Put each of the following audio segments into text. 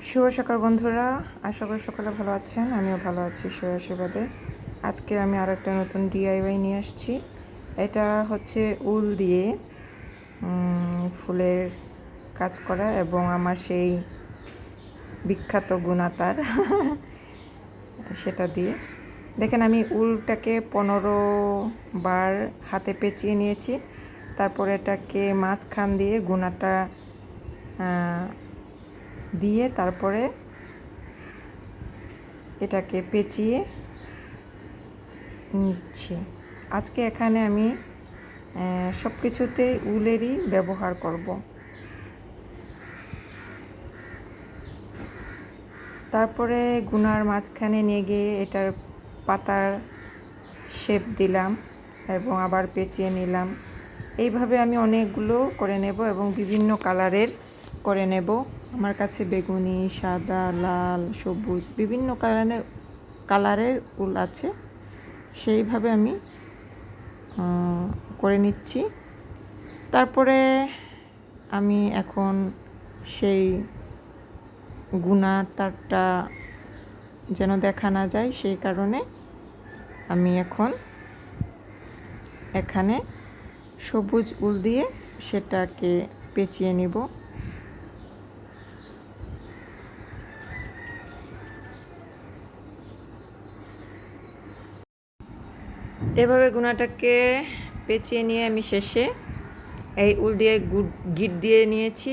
শুভ সকাল বন্ধুরা, আশা করি সকালে ভালো আছেন। আমিও ভালো আছি ঈশ্বরের আশীর্বাদে। আজকে আমি আরও একটা নতুন ডিআইওয়াই নিয়ে আসছি। এটা হচ্ছে উল দিয়ে ফুলের কাজ করা এবং আমার সেই বিখ্যাত গুণাতার সেটা দিয়ে। দেখেন, আমি উলটাকে 15 বার হাতে পেঁচিয়ে নিয়েছি। তারপর এটাকে মাঝখান দিয়ে গুণাটা দিয়ে তারপরে এটাকে পেঁচিয়ে নিচ্ছি। আজকে এখানে আমি সব কিছুতেই উলেরই ব্যবহার করব। তারপরে গুনার মাঝখানে নিয়ে গিয়ে এটার পাতার শেপ দিলাম এবং আবার পেঁচিয়ে নিলাম। এইভাবে আমি অনেকগুলো করে নেব এবং বিভিন্ন কালারের করে নেব। আমার কাছে বেগুনি, সাদা, লাল, সবুজ বিভিন্ন কালারের উল আছে। সেইভাবে আমি করে নিচ্ছি। তারপরে আমি এখন সেই গুণার তারটা যেন দেখা না যায়, সেই কারণে আমি এখন এখানে সবুজ উল দিয়ে সেটাকে পেঁচিয়ে নিব। এভাবে গুণাটাকে পেঁচিয়ে নিয়ে আমি শেষে এই উল দিয়ে গিট দিয়ে নিয়েছি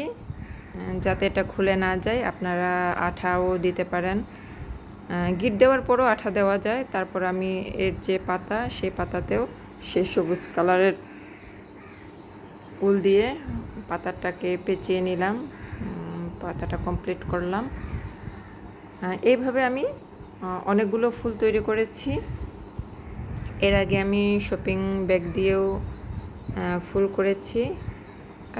যাতে এটা খুলে না যায়। আপনারা আঠাও দিতে পারেন, গিট দেওয়ার পরও আঠা দেওয়া যায়। তারপর আমি এর যে পাতা, সেই পাতাতেও সেই সবুজ কালারের উল দিয়ে পাতাটাকে পেঁচিয়ে নিলাম, পাতাটা কমপ্লিট করলাম। এইভাবে আমি অনেকগুলো ফুল তৈরি করেছি। এর আগে আমি শপিং ব্যাগ দিয়েও ফুল করেছি।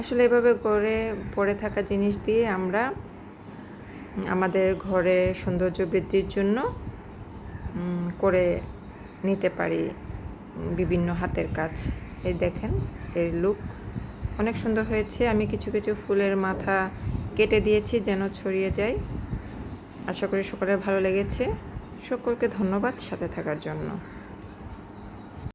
আসলে এভাবে করে পড়ে থাকা জিনিস দিয়ে আমরা আমাদের ঘরে সৌন্দর্য বৃদ্ধির জন্য করে নিতে পারি বিভিন্ন হাতের কাজ। এই দেখেন, এর লুক অনেক সুন্দর হয়েছে। আমি কিছু কিছু ফুলের মাথা কেটে দিয়েছি যেন ছড়িয়ে যায়। আশা করি সকলের ভালো লেগেছে। সকলকে ধন্যবাদ সাথে থাকার জন্য।